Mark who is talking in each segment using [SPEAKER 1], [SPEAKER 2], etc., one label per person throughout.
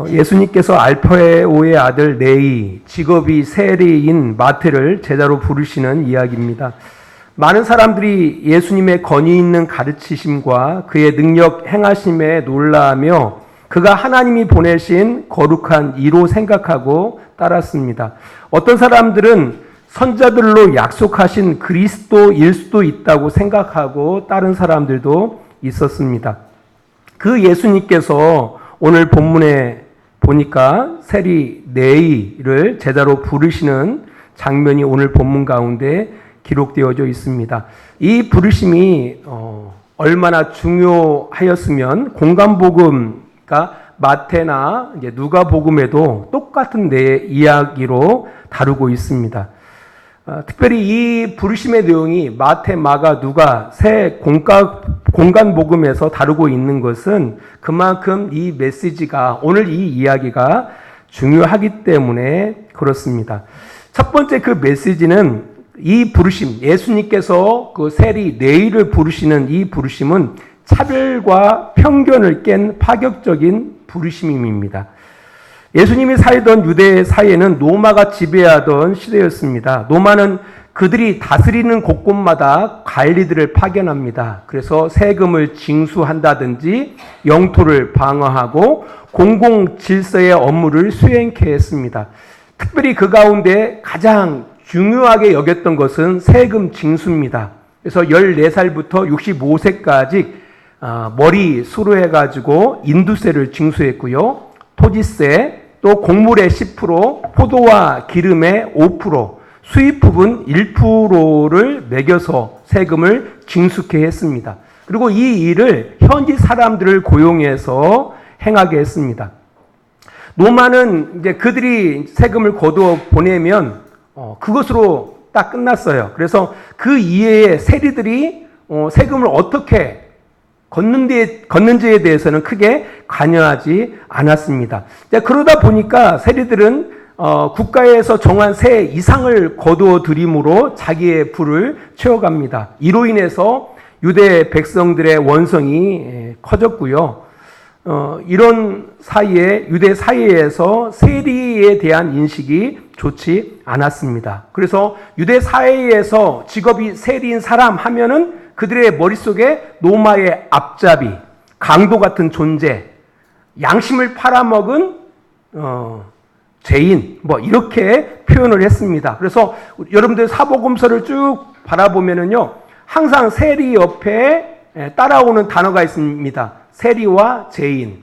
[SPEAKER 1] 예수님께서 알페오의 아들 네이, 직업이 세리인 마태를 제자로 부르시는 이야기입니다. 많은 사람들이 예수님의 권위 있는 가르치심과 그의 능력 행하심에 놀라며 그가 하나님이 보내신 거룩한 이로 생각하고 따랐습니다. 어떤 사람들은 선자들로 약속하신 그리스도일 수도 있다고 생각하고 따른 사람들도 있었습니다. 그 예수님께서 오늘 본문에 보니까 세리 네이를 제자로 부르시는 장면이 오늘 본문 가운데 기록되어져 있습니다. 이 부르심이 얼마나 중요하였으면 공간복음과 마태나 이제 누가복음에도 똑같은 이야기로 다루고 있습니다. 특별히 이 부르심의 내용이 마태, 마가, 누가 세 공간복음에서 다루고 있는 것은 그만큼 이 메시지가 오늘 이 이야기가 중요하기 때문에 그렇습니다. 첫 번째 그 메시지는 이 부르심, 예수님께서 그 세리 네이를 부르시는 이 부르심은 차별과 편견을 깬 파격적인 부르심입니다. 예수님이 살던 유대 사회는 로마가 지배하던 시대였습니다. 로마는 그들이 다스리는 곳곳마다 관리들을 파견합니다. 그래서 세금을 징수한다든지 영토를 방어하고 공공 질서의 업무를 수행케 했습니다. 특별히 그 가운데 가장 중요하게 여겼던 것은 세금 징수입니다. 그래서 14살부터 65세까지 머리 수로해가지고 인두세를 징수했고요. 토지세, 또 곡물의 10%, 포도와 기름의 5%, 수입 부분 1%를 매겨서 세금을 징수케 했습니다. 그리고 이 일을 현지 사람들을 고용해서 행하게 했습니다. 로마는 이제 그들이 세금을 거두어 보내면 그것으로 딱 끝났어요. 그래서 그 이외에 세리들이 세금을 어떻게 걷는지에 대해서는 크게 관여하지 않았습니다. 그러다 보니까 세리들은 국가에서 정한 세 이상을 거두어 들임으로 자기의 부를 채워갑니다. 이로 인해서 유대 백성들의 원성이 커졌고요. 이런 사이에 유대 사회에서 세리에 대한 인식이 좋지 않았습니다. 그래서 유대 사회에서 직업이 세리인 사람 하면은 그들의 머릿속에 로마의 앞잡이, 강도 같은 존재, 양심을 팔아먹은 죄인, 이렇게 표현을 했습니다. 그래서 여러분들 사복음서를 쭉 바라보면은요, 항상 세리 옆에 따라오는 단어가 있습니다. 세리와 죄인,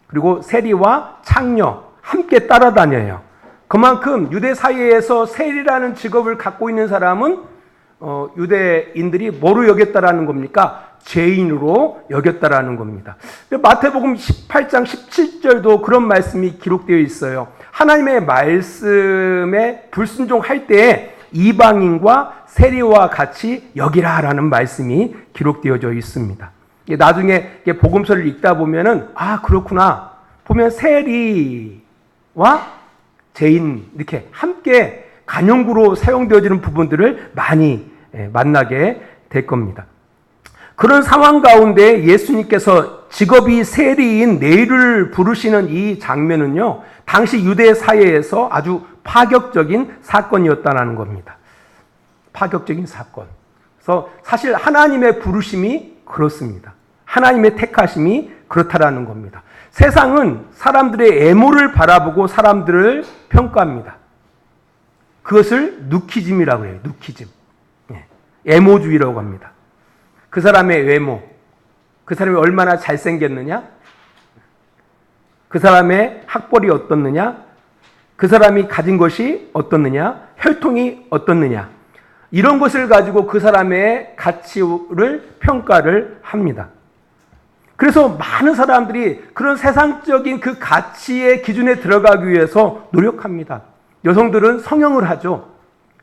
[SPEAKER 1] 그리고 세리와 창녀, 함께 따라다녀요. 그만큼 유대 사회에서 세리라는 직업을 갖고 있는 사람은 유대인들이 뭐로 여겼다라는 겁니까? 죄인으로 여겼다라는 겁니다. 마태복음 18장 17절도 그런 말씀이 기록되어 있어요. 하나님의 말씀에 불순종할 때에 이방인과 세리와 같이 여기라라는 말씀이 기록되어져 있습니다. 나중에 복음서를 읽다 보면은 그렇구나. 보면 세리와 죄인 이렇게 함께 간용구로 사용되어지는 부분들을 많이 만나게 될 겁니다. 그런 상황 가운데 예수님께서 직업이 세리인 네이를 부르시는 이 장면은요, 당시 유대 사회에서 아주 파격적인 사건이었다는 겁니다. 파격적인 사건. 그래서 사실 하나님의 부르심이 그렇습니다. 하나님의 택하심이 그렇다라는 겁니다. 세상은 사람들의 애모를 바라보고 사람들을 평가합니다. 그것을 누키즘이라고 해요. 누키즘. 애모주의라고 합니다. 그 사람의 외모, 그 사람이 얼마나 잘생겼느냐, 그 사람의 학벌이 어떻느냐, 그 사람이 가진 것이 어떻느냐, 혈통이 어떻느냐, 이런 것을 가지고 그 사람의 가치를 평가를 합니다. 그래서 많은 사람들이 그런 세상적인 그 가치의 기준에 들어가기 위해서 노력합니다. 여성들은 성형을 하죠.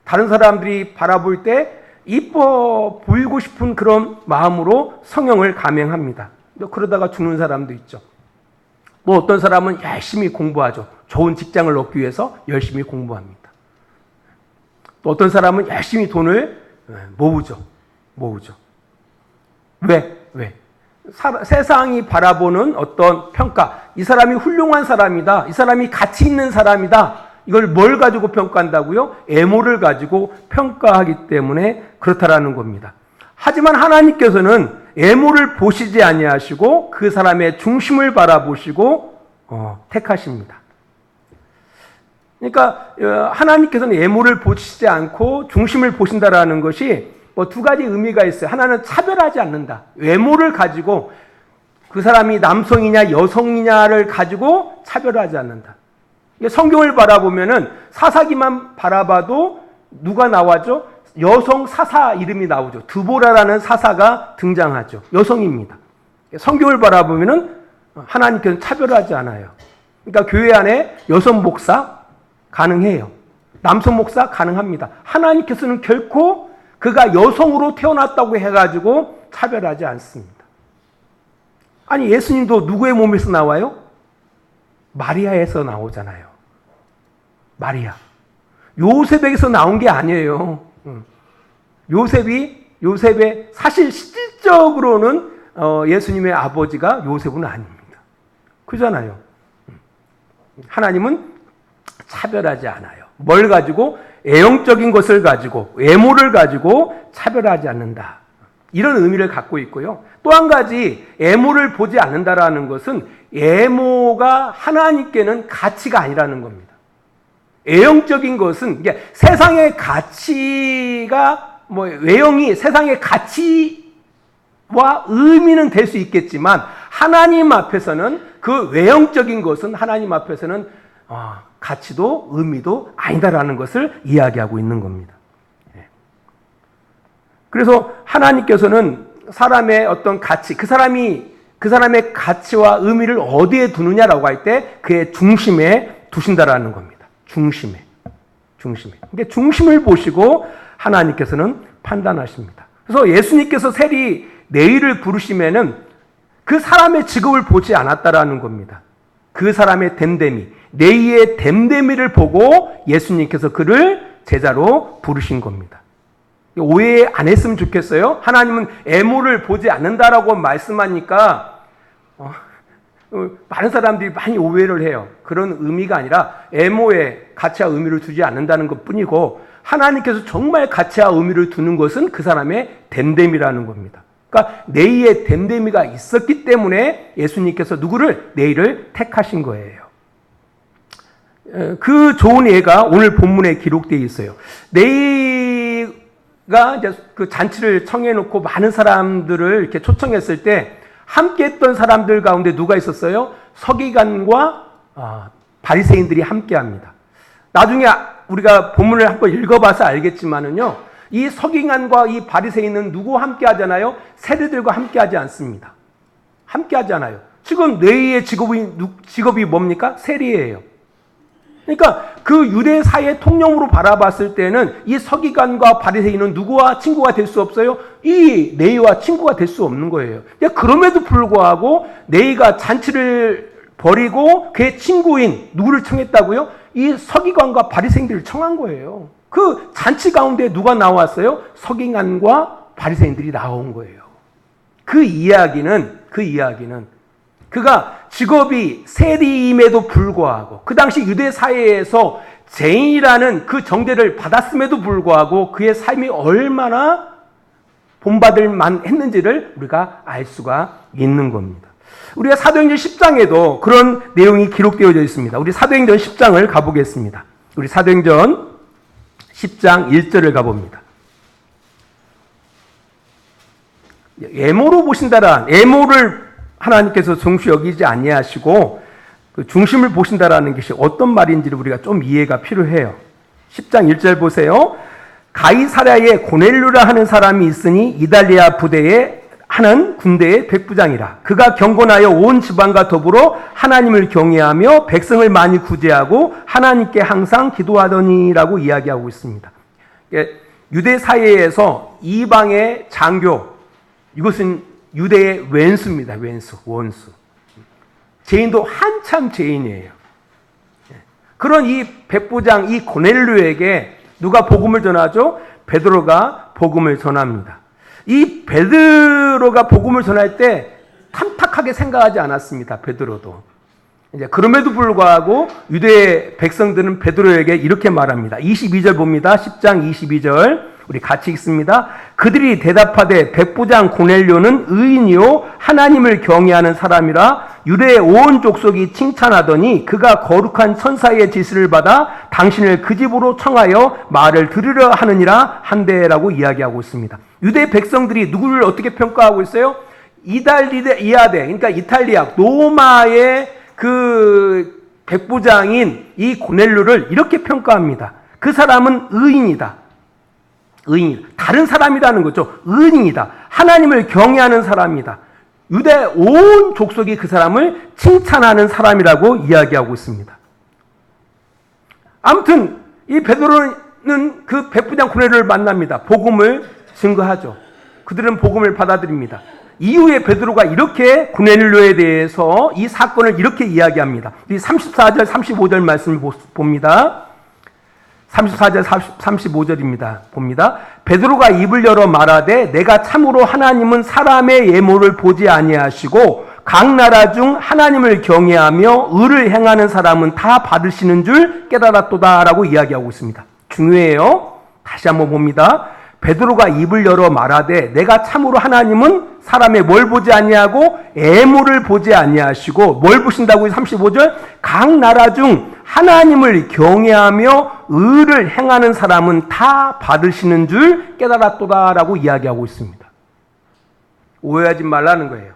[SPEAKER 1] 다른 사람들이 바라볼 때 이뻐 보이고 싶은 그런 마음으로 성형을 감행합니다. 그러다가 죽는 사람도 있죠. 어떤 사람은 열심히 공부하죠. 좋은 직장을 얻기 위해서 열심히 공부합니다. 또 어떤 사람은 열심히 돈을 모으죠. 왜? 세상이 바라보는 어떤 평가, 이 사람이 훌륭한 사람이다, 이 사람이 가치 있는 사람이다, 이걸 뭘 가지고 평가한다고요? 애모를 가지고 평가하기 때문에 그렇다라는 겁니다. 하지만 하나님께서는 애모를 보시지 아니하시고 그 사람의 중심을 바라보시고 택하십니다. 그러니까 하나님께서는 애모를 보시지 않고 중심을 보신다라는 것이 두 가지 의미가 있어요. 하나는 차별하지 않는다. 외모를 가지고 그 사람이 남성이냐 여성이냐를 가지고 차별하지 않는다. 성경을 바라보면은 사사기만 바라봐도 누가 나와죠? 여성 사사 이름이 나오죠. 드보라라는 사사가 등장하죠. 여성입니다. 성경을 바라보면은 하나님께서는 차별하지 않아요. 그러니까 교회 안에 여성 목사 가능해요. 남성 목사 가능합니다. 하나님께서는 결코 그가 여성으로 태어났다고 해가지고 차별하지 않습니다. 아니, 예수님도 누구의 몸에서 나와요? 마리아에서 나오잖아요. 마리아. 요셉에게서 나온 게 아니에요. 요셉의 사실 실질적으로는 예수님의 아버지가 요셉은 아닙니다. 그잖아요. 하나님은 차별하지 않아요. 뭘 가지고? 애형적인 것을 가지고, 외모를 가지고 차별하지 않는다. 이런 의미를 갖고 있고요. 또 한 가지, 애모를 보지 않는다라는 것은 애모가 하나님께는 가치가 아니라는 겁니다. 애형적인 것은 세상의 가치가 외형이 세상의 가치와 의미는 될 수 있겠지만 하나님 앞에서는 그 외형적인 것은 하나님 앞에서는 가치도 의미도 아니다라는 것을 이야기하고 있는 겁니다. 그래서 하나님께서는 사람의 어떤 가치, 그 사람의 가치와 의미를 어디에 두느냐라고 할 때 그의 중심에 두신다라는 겁니다. 중심에. 그러니까 중심을 보시고 하나님께서는 판단하십니다. 그래서 예수님께서 세리 네이를 부르시면은 그 사람의 직업을 보지 않았다라는 겁니다. 그 사람의 됨됨이, 네이의 됨됨이를 보고 예수님께서 그를 제자로 부르신 겁니다. 오해 안 했으면 좋겠어요. 하나님은 애모를 보지 않는다라고 말씀하니까 많은 사람들이 많이 오해를 해요. 그런 의미가 아니라 애모에 가치와 의미를 두지 않는다는 것뿐이고 하나님께서 정말 가치와 의미를 두는 것은 그 사람의 됨됨이라는 겁니다. 그러니까 네이의 됨됨이가 있었기 때문에 예수님께서 누구를? 네이를 택하신 거예요. 그 좋은 예가 오늘 본문에 기록되어 있어요. 네이가 이제 그 잔치를 청해놓고 많은 사람들을 이렇게 초청했을 때 함께 했던 사람들 가운데 누가 있었어요? 서기관과 바리새인들이 함께 합니다. 나중에 우리가 본문을 한번 읽어봐서 알겠지만은요, 이 서기관과 이 바리새인은 누구와 함께 하잖아요? 세리들과 함께 하지 않습니다. 함께 하지 않아요. 지금 네이의 직업이 뭡니까? 세리예요. 그러니까 그 유대 사회 통념으로 바라봤을 때는 이 서기관과 바리새인은 누구와 친구가 될 수 없어요? 이 네이와 친구가 될 수 없는 거예요. 그럼에도 불구하고 네이가 잔치를 벌이고 그의 친구인 누구를 청했다고요? 이 서기관과 바리새인들을 청한 거예요. 그 잔치 가운데 누가 나왔어요? 서기관과 바리새인들이 나온 거예요. 그 이야기는 그가 직업이 세리임에도 불구하고 그 당시 유대 사회에서 죄인이라는 그 정죄를 받았음에도 불구하고 그의 삶이 얼마나 본받을 만했는지를 우리가 알 수가 있는 겁니다. 우리가 사도행전 10장에도 그런 내용이 기록되어져 있습니다. 우리 사도행전 10장을 가보겠습니다. 우리 사도행전 10장 1절을 가봅니다. 애모로 보신다란, 애모를 하나님께서 중시 여기지 아니하시고 그 중심을 보신다라는 것이 어떤 말인지를 우리가 좀 이해가 필요해요. 10장 1절 보세요. 가이사랴에 고넬료라 하는 사람이 있으니 이달리아 부대에 하는 군대의 백부장이라. 그가 경건하여 온 지방과 더불어 하나님을 경외하며 백성을 많이 구제하고 하나님께 항상 기도하더니라고 이야기하고 있습니다. 유대 사회에서 이방의 장교, 이것은 유대의 왼수입니다. 원수. 죄인도 한참 죄인이에요. 그런 이 백부장, 이 고넬료에게 누가 복음을 전하죠? 베드로가 복음을 전합니다. 이 베드로가 복음을 전할 때 탐탁하게 생각하지 않았습니다. 베드로도. 이제 그럼에도 불구하고 유대 백성들은 베드로에게 이렇게 말합니다. 22절 봅니다. 10장 22절. 우리 같이 읽습니다. 그들이 대답하되 백부장 고넬료는 의인이요 하나님을 경외하는 사람이라 유대의 온 족속이 칭찬하더니 그가 거룩한 천사의 지시를 받아 당신을 그 집으로 청하여 말을 들으려 하느니라 한대라고 이야기하고 있습니다. 유대 백성들이 누구를 어떻게 평가하고 있어요? 이달리아대, 그러니까 이탈리아 로마의 그 백부장인 이 고넬료를 이렇게 평가합니다. 그 사람은 의인이다. 의인, 다른 사람이라는 거죠. 의인이다. 하나님을 경외하는 사람이다. 유대 온 족속이 그 사람을 칭찬하는 사람이라고 이야기하고 있습니다. 아무튼 이 베드로는 그 백부장 고넬료를 만납니다. 복음을 증거하죠. 그들은 복음을 받아들입니다. 이후에 베드로가 이렇게 고넬료에 대해서 이 사건을 이렇게 이야기합니다. 34절, 35절 말씀을 봅니다. 34절, 35절입니다. 봅니다. 베드로가 입을 열어 말하되 내가 참으로 하나님은 사람의 예모를 보지 아니하시고 각 나라 중 하나님을 경외하며 의를 행하는 사람은 다 받으시는 줄 깨달았도다라고 이야기하고 있습니다. 중요해요. 다시 한번 봅니다. 베드로가 입을 열어 말하되 내가 참으로 하나님은 사람의 뭘 보지 아니하고 예모를 보지 아니하시고 뭘 보신다고요? 35절 각 나라 중 하나님을 경외하며 의를 행하는 사람은 다 받으시는 줄 깨달았도다라고 이야기하고 있습니다. 오해하지 말라는 거예요.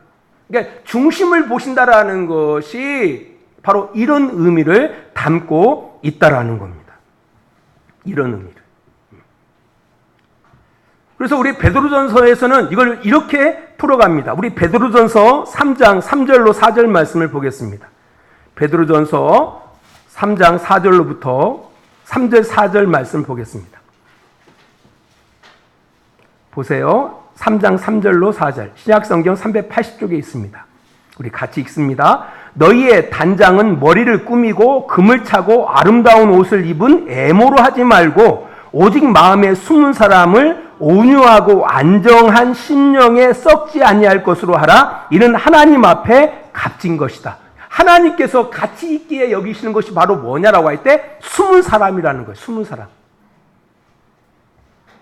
[SPEAKER 1] 그러니까 중심을 보신다라는 것이 바로 이런 의미를 담고 있다라는 겁니다. 이런 의미를. 그래서 우리 베드로전서에서는 이걸 이렇게 풀어갑니다. 우리 베드로전서 3장 3절로 4절 말씀을 보겠습니다. 베드로전서 3장 4절로부터 3절 4절 말씀 보겠습니다. 보세요. 3장 3절로 4절. 신약성경 380쪽에 있습니다. 우리 같이 읽습니다. 너희의 단장은 머리를 꾸미고 금을 차고 아름다운 옷을 입은 애모로 하지 말고 오직 마음에 숨은 사람을 온유하고 안정한 심령에 썩지 아니할 것으로 하라. 이는 하나님 앞에 값진 것이다. 하나님께서 가치 있기에 여기시는 것이 바로 뭐냐라고 할 때 숨은 사람이라는 거예요. 숨은 사람.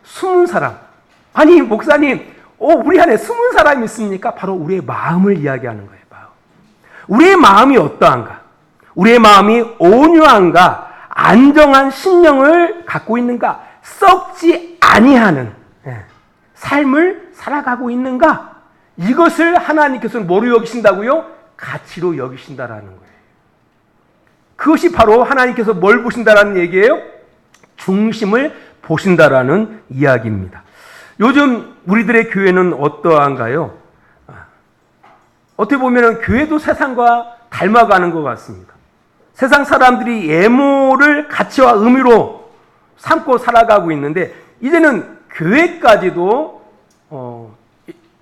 [SPEAKER 1] 숨은 사람. 아니 목사님, 우리 안에 숨은 사람이 있습니까? 바로 우리의 마음을 이야기하는 거예요. 마음. 우리의 마음이 어떠한가? 우리의 마음이 온유한가? 안정한 심령을 갖고 있는가? 썩지 아니하는 삶을 살아가고 있는가? 이것을 하나님께서는 뭐로 여기신다고요? 가치로 여기신다라는 거예요. 그것이 바로 하나님께서 뭘 보신다라는 얘기예요? 중심을 보신다라는 이야기입니다. 요즘 우리들의 교회는 어떠한가요? 어떻게 보면 교회도 세상과 닮아가는 것 같습니다. 세상 사람들이 예모를 가치와 의미로 삼고 살아가고 있는데 이제는 교회까지도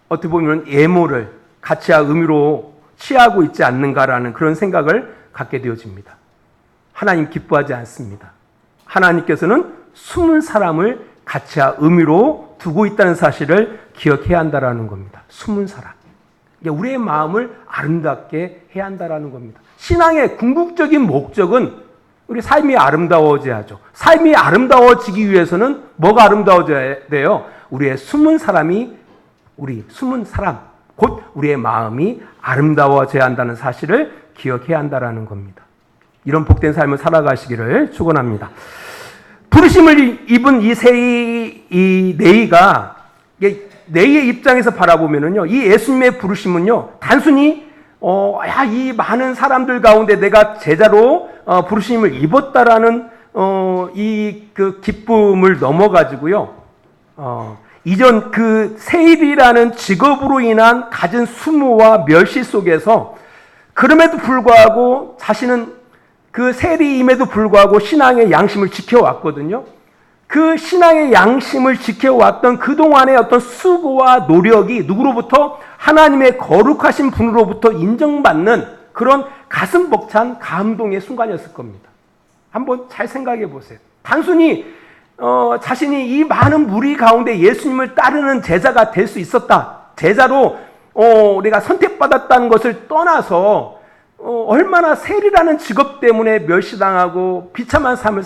[SPEAKER 1] 어떻게 보면 예모를 가치와 의미로 취하고 있지 않는가라는 그런 생각을 갖게 되어집니다. 하나님 기뻐하지 않습니다. 하나님께서는 숨은 사람을 가치와 의미로 두고 있다는 사실을 기억해야 한다는 겁니다. 숨은 사람. 우리의 마음을 아름답게 해야 한다는 겁니다. 신앙의 궁극적인 목적은 우리 삶이 아름다워져야죠. 삶이 아름다워지기 위해서는 뭐가 아름다워져야 돼요? 우리의 숨은 사람이, 우리 숨은 사람, 곧 우리의 마음이 아름다워져야 한다는 사실을 기억해야 한다는 겁니다. 이런 복된 삶을 살아가시기를 축원합니다. 부르심을 입은 이 네이가 네이의 입장에서 바라보면은요, 이 예수님의 부르심은요, 단순히 이 많은 사람들 가운데 내가 제자로 부르심을 입었다라는 이 그 기쁨을 넘어가지고요, 이전 그 세일이라는 직업으로 인한 갖은 수모와 멸시 속에서 그럼에도 불구하고 자신은 그 세리임에도 불구하고 신앙의 양심을 지켜왔거든요. 그 신앙의 양심을 지켜왔던 그동안의 어떤 수고와 노력이 누구로부터? 하나님의 거룩하신 분으로부터 인정받는 그런 가슴 벅찬 감동의 순간이었을 겁니다. 한번 잘 생각해 보세요. 단순히 자신이 이 많은 무리 가운데 예수님을 따르는 제자가 될 수 있었다. 제자로 내가 선택받았다는 것을 떠나서 얼마나 세리라는 직업 때문에 멸시당하고 비참한 삶을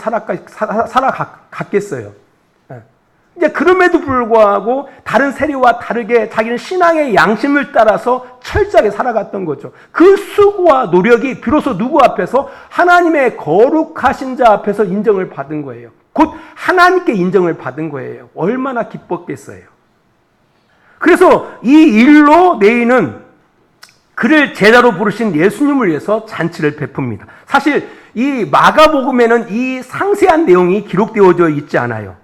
[SPEAKER 1] 살아갔겠어요. 이제 그럼에도 불구하고 다른 세리와 다르게 자기는 신앙의 양심을 따라서 철저하게 살아갔던 거죠. 그 수고와 노력이 비로소 누구 앞에서? 하나님의 거룩하신 자 앞에서 인정을 받은 거예요. 곧 하나님께 인정을 받은 거예요. 얼마나 기뻤겠어요. 그래서 이 일로 레위는 그를 제자로 부르신 예수님을 위해서 잔치를 베풉니다. 사실 이 마가복음에는 이 상세한 내용이 기록되어져 있지 않아요.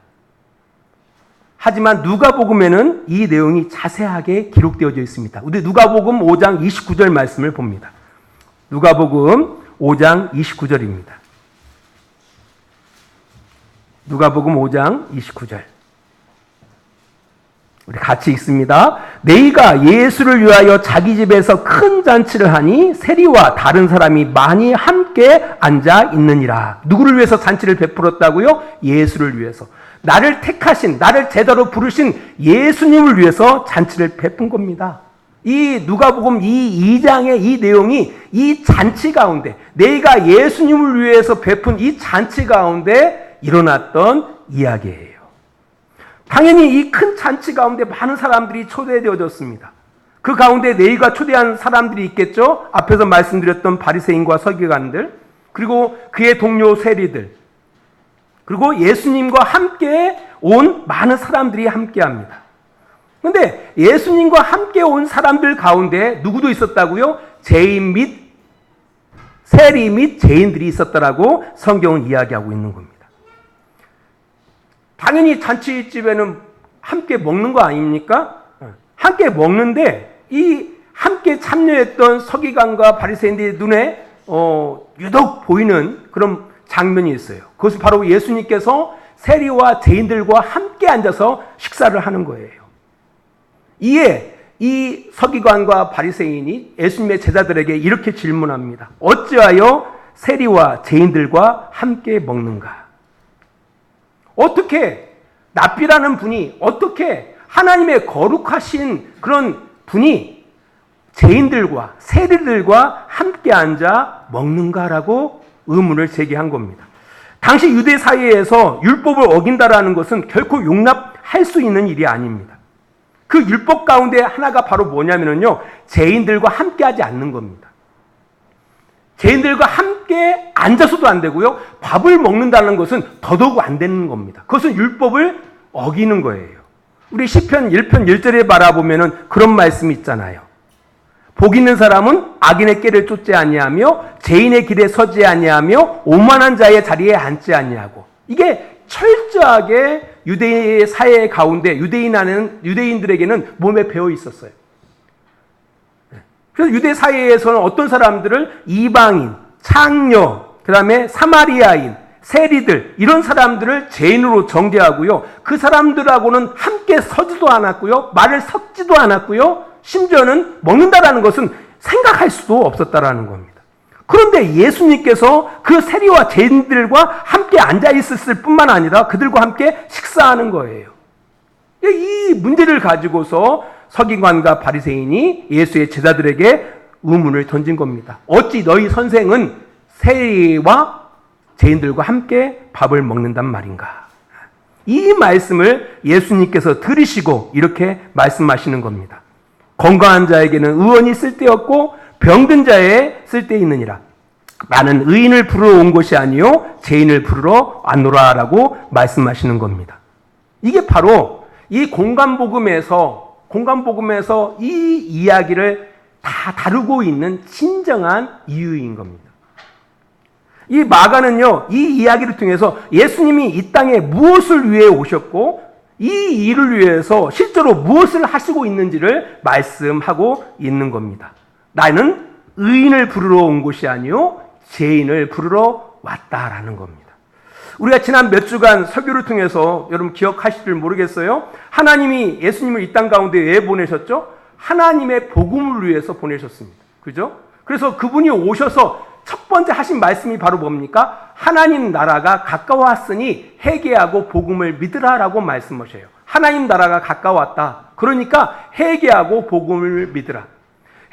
[SPEAKER 1] 하지만 누가복음에는 이 내용이 자세하게 기록되어져 있습니다. 우리 누가복음 5장 29절 말씀을 봅니다. 누가복음 5장 29절입니다. 누가복음 5장 29절. 우리 같이 읽습니다. 너희가 예수를 위하여 자기 집에서 큰 잔치를 하니 세리와 다른 사람이 많이 함께 앉아 있느니라. 누구를 위해서 잔치를 베풀었다고요? 예수를 위해서. 나를 택하신, 나를 제자로 부르신 예수님을 위해서 잔치를 베푼 겁니다. 이 누가복음 이 2장의 이 내용이 이 잔치 가운데, 너희가 예수님을 위해서 베푼 이 잔치 가운데 일어났던 이야기예요. 당연히 이 큰 잔치 가운데 많은 사람들이 초대되어졌습니다. 그 가운데 너희가 초대한 사람들이 있겠죠. 앞에서 말씀드렸던 바리새인과 서기관들, 그리고 그의 동료 세리들, 그리고 예수님과 함께 온 많은 사람들이 함께합니다. 그런데 예수님과 함께 온 사람들 가운데 누구도 있었다고요? 죄인 및 세리 및 죄인들이 있었다라고 성경은 이야기하고 있는 겁니다. 당연히 잔치집에는 함께 먹는 거 아닙니까? 함께 먹는데 이 함께 참여했던 서기관과 바리새인들의 눈에 유독 보이는 그런 장면이 있어요. 그것은 바로 예수님께서 세리와 죄인들과 함께 앉아서 식사를 하는 거예요. 이에 이 서기관과 바리새인이 예수님의 제자들에게 이렇게 질문합니다. 어찌하여 세리와 죄인들과 함께 먹는가? 어떻게 랍비라는 분이, 어떻게 하나님의 거룩하신 그런 분이 죄인들과 세리들과 함께 앉아 먹는가라고 의문을 제기한 겁니다. 당시 유대 사회에서 율법을 어긴다라는 것은 결코 용납할 수 있는 일이 아닙니다. 그 율법 가운데 하나가 바로 뭐냐면요, 죄인들과 함께 하지 않는 겁니다. 죄인들과 함께 앉아서도 안 되고요, 밥을 먹는다는 것은 더더욱 안 되는 겁니다. 그것은 율법을 어기는 거예요. 우리 시편 1편 1절에 바라보면은 그런 말씀이 있잖아요. 복 있는 사람은 악인의 꾀를 쫓지 아니하며 죄인의 길에 서지 아니하며 오만한 자의 자리에 앉지 아니하고. 이게 철저하게 유대 사회 가운데 유대인들에게는 몸에 배어 있었어요. 그래서 유대 사회에서는 어떤 사람들을 이방인, 창녀, 그 다음에 사마리아인, 세리들, 이런 사람들을 죄인으로 정죄하고요. 그 사람들하고는 함께 서지도 않았고요. 말을 섞지도 않았고요. 심지어는 먹는다라는 것은 생각할 수도 없었다라는 겁니다. 그런데 예수님께서 그 세리와 죄인들과 함께 앉아 있었을 뿐만 아니라 그들과 함께 식사하는 거예요. 이 문제를 가지고서 서기관과 바리새인이 예수의 제자들에게 의문을 던진 겁니다. 어찌 너희 선생은 세리와 죄인들과 함께 밥을 먹는단 말인가? 이 말씀을 예수님께서 들으시고 이렇게 말씀하시는 겁니다. 건강한 자에게는 의원이 쓸데없고 병든 자에 쓸데있느니라. 나는 의인을 부르러 온 것이 아니요 죄인을 부르러 왔노라라고 말씀하시는 겁니다. 이게 바로 이 공간복음에서 이 이야기를 다 다루고 있는 진정한 이유인 겁니다. 이 마가는요, 이 이야기를 통해서 예수님이 이 땅에 무엇을 위해 오셨고 이 일을 위해서 실제로 무엇을 하시고 있는지를 말씀하고 있는 겁니다. 나는 의인을 부르러 온 것이 아니요 죄인을 부르러 왔다라는 겁니다. 우리가 지난 몇 주간 설교를 통해서 여러분 기억하실 줄 모르겠어요. 하나님이 예수님을 이 땅 가운데 왜 보내셨죠? 하나님의 복음을 위해서 보내셨습니다. 그죠? 그래서 그분이 오셔서 첫 번째 하신 말씀이 바로 뭡니까? 하나님 나라가 가까웠으니 회개하고 복음을 믿으라라고 말씀하셔요. 하나님 나라가 가까웠다. 그러니까 회개하고 복음을 믿으라.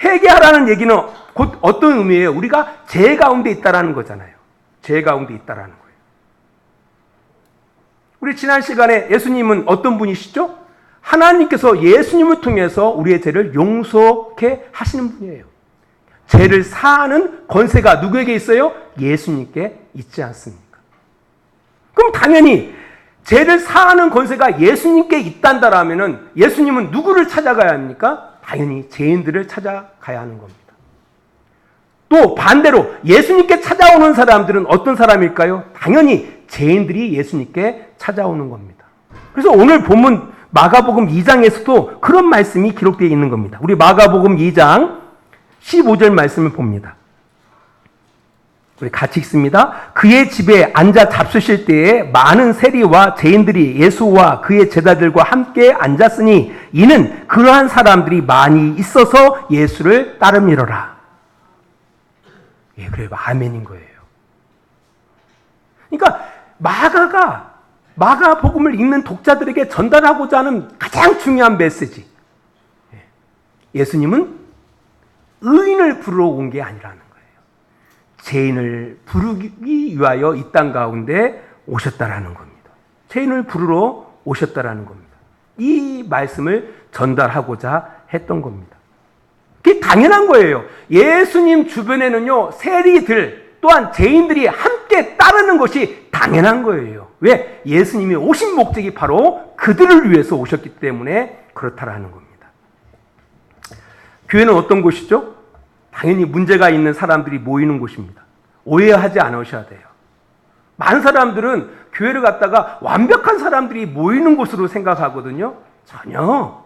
[SPEAKER 1] 회개하라는 얘기는 곧 어떤 의미예요? 우리가 죄 가운데 있다라는 거잖아요. 죄 가운데 있다라는 거예요. 우리 지난 시간에 예수님은 어떤 분이시죠? 하나님께서 예수님을 통해서 우리의 죄를 용서케 하시는 분이에요. 죄를 사하는 권세가 누구에게 있어요? 예수님께 있지 않습니까? 그럼 당연히 죄를 사하는 권세가 예수님께 있단다라면은 예수님은 누구를 찾아가야 합니까? 당연히 죄인들을 찾아가야 하는 겁니다. 또 반대로 예수님께 찾아오는 사람들은 어떤 사람일까요? 당연히 죄인들이 예수님께 찾아오는 겁니다. 그래서 오늘 본문 마가복음 2장에서도 그런 말씀이 기록되어 있는 겁니다. 우리 마가복음 2장 15절 말씀을 봅니다. 우리 같이 읽습니다. 그의 집에 앉아 잡수실 때에 많은 세리와 죄인들이 예수와 그의 제자들과 함께 앉았으니 이는 그러한 사람들이 많이 있어서 예수를 따름이로라. 예, 그래요. 아멘인 거예요. 그러니까 마가복음을 읽는 독자들에게 전달하고자 하는 가장 중요한 메시지. 예수님은 의인을 부르러 온 게 아니라는 거예요. 죄인을 부르기 위하여 이 땅 가운데 오셨다라는 겁니다. 죄인을 부르러 오셨다라는 겁니다. 이 말씀을 전달하고자 했던 겁니다. 그게 당연한 거예요. 예수님 주변에는요, 세리들 또한 죄인들이 함께 따르는 것이 당연한 거예요. 왜? 예수님이 오신 목적이 바로 그들을 위해서 오셨기 때문에 그렇다라는 겁니다. 교회는 어떤 곳이죠? 당연히 문제가 있는 사람들이 모이는 곳입니다. 오해하지 않으셔야 돼요. 많은 사람들은 교회를 갔다가 완벽한 사람들이 모이는 곳으로 생각하거든요. 전혀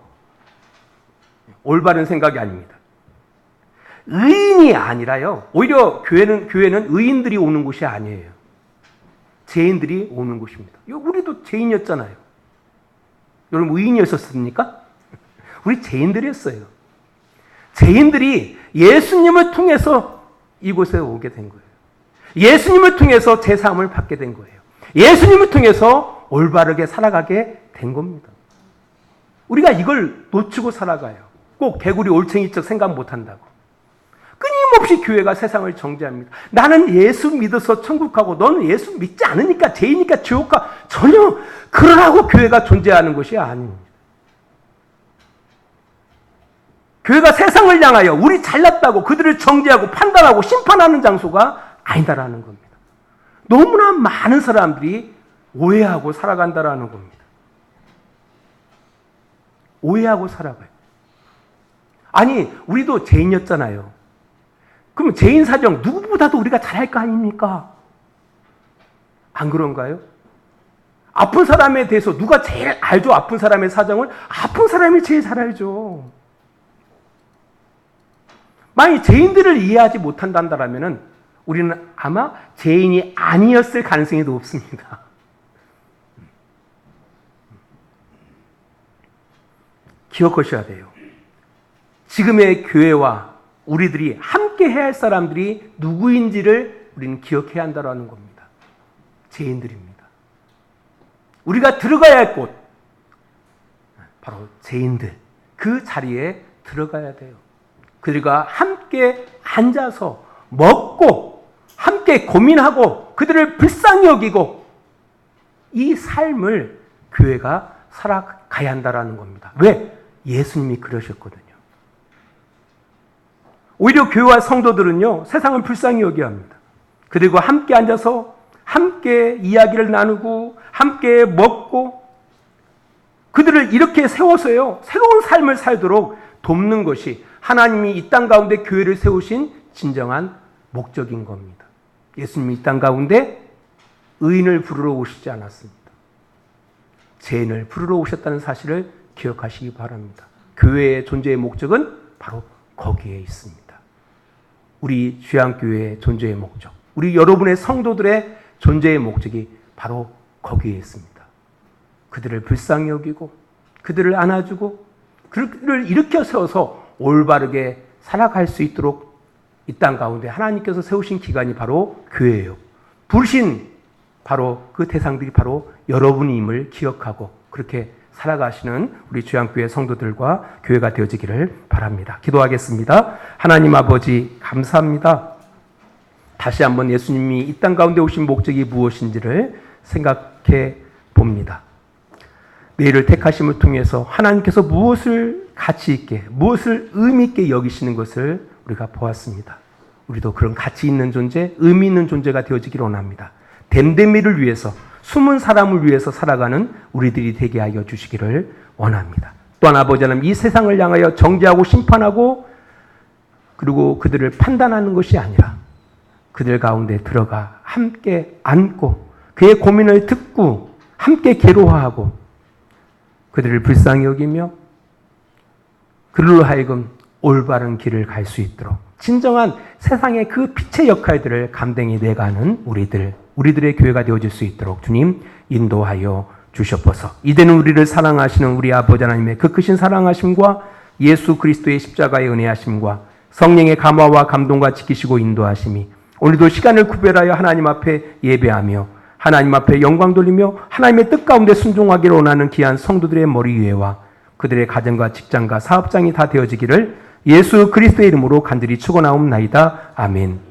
[SPEAKER 1] 올바른 생각이 아닙니다. 의인이 아니라요. 오히려 교회는 의인들이 오는 곳이 아니에요. 죄인들이 오는 곳입니다. 우리도 죄인이었잖아요. 여러분 의인이었습니까? 우리 죄인들이었어요. 죄인들이 예수님을 통해서 이곳에 오게 된 거예요. 예수님을 통해서 제사함을 받게 된 거예요. 예수님을 통해서 올바르게 살아가게 된 겁니다. 우리가 이걸 놓치고 살아가요. 꼭 개구리 올챙이적 생각 못한다고. 끊임없이 교회가 세상을 정죄합니다. 나는 예수 믿어서 천국 가고 너는 예수 믿지 않으니까 죄이니까 지옥 가. 전혀 그러라고 교회가 존재하는 것이 아닙니다. 교회가 세상을 향하여 우리 잘났다고 그들을 정죄하고 판단하고 심판하는 장소가 아니다라는 겁니다. 너무나 많은 사람들이 오해하고 살아간다라는 겁니다. 오해하고 살아가요. 아니, 우리도 죄인이었잖아요. 그럼 죄인 사정 누구보다도 우리가 잘할 거 아닙니까? 안 그런가요? 아픈 사람에 대해서 누가 제일 알죠? 아픈 사람의 사정을? 아픈 사람이 제일 잘 알죠. 만약 죄인들을 이해하지 못한다면 우리는 아마 죄인이 아니었을 가능성이 높습니다. 기억하셔야 돼요. 지금의 교회와 우리들이 함께 해야 할 사람들이 누구인지를 우리는 기억해야 한다는 겁니다. 죄인들입니다. 우리가 들어가야 할 곳, 바로 죄인들, 그 자리에 들어가야 돼요. 그들과 함께 앉아서 먹고 함께 고민하고 그들을 불쌍히 여기고 이 삶을 교회가 살아가야 한다는 겁니다. 왜? 예수님이 그러셨거든요. 오히려 교회와 성도들은요, 세상을 불쌍히 여겨야 합니다. 그들과 함께 앉아서 함께 이야기를 나누고 함께 먹고 그들을 이렇게 세워서요, 새로운 삶을 살도록 돕는 것이 하나님이 이 땅 가운데 교회를 세우신 진정한 목적인 겁니다. 예수님이 이 땅 가운데 의인을 부르러 오시지 않았습니다. 죄인을 부르러 오셨다는 사실을 기억하시기 바랍니다. 교회의 존재의 목적은 바로 거기에 있습니다. 우리 주양교회의 존재의 목적, 우리 여러분의 성도들의 존재의 목적이 바로 거기에 있습니다. 그들을 불쌍히 여기고 그들을 안아주고 그들을 일으켜 세워서 올바르게 살아갈 수 있도록 이 땅 가운데 하나님께서 세우신 기관이 바로 교회예요. 부르신 바로 그 대상들이 바로 여러분임을 기억하고 그렇게 살아가시는 우리 주양교회 성도들과 교회가 되어지기를 바랍니다. 기도하겠습니다. 하나님 아버지 감사합니다. 다시 한번 예수님이 이 땅 가운데 오신 목적이 무엇인지를 생각해 봅니다. 내일을 택하심을 통해서 하나님께서 무엇을 가치 있게, 무엇을 의미 있게 여기시는 것을 우리가 보았습니다. 우리도 그런 가치 있는 존재, 의미 있는 존재가 되어지기를 원합니다. 댐댐이를 위해서, 숨은 사람을 위해서 살아가는 우리들이 되게 하여 주시기를 원합니다. 또한 아버지 하나님, 이 세상을 향하여 정죄하고 심판하고 그리고 그들을 판단하는 것이 아니라 그들 가운데 들어가 함께 안고 그의 고민을 듣고 함께 괴로워하고 그들을 불쌍히 여기며 그들로 하여금 올바른 길을 갈 수 있도록 진정한 세상의 그 빛의 역할들을 감당해 내가는 우리들의 교회가 되어질 수 있도록 주님 인도하여 주시옵소서. 이제는 우리를 사랑하시는 우리 아버지 하나님의 그 크신 사랑하심과 예수 그리스도의 십자가의 은혜하심과 성령의 감화와 감동과 지키시고 인도하심이 오늘도 시간을 구별하여 하나님 앞에 예배하며 하나님 앞에 영광 돌리며 하나님의 뜻 가운데 순종하기를 원하는 귀한 성도들의 머리 위에와 그들의 가정과 직장과 사업장이 다 되어지기를 예수 그리스도의 이름으로 간절히 축원하옵나이다. 아멘.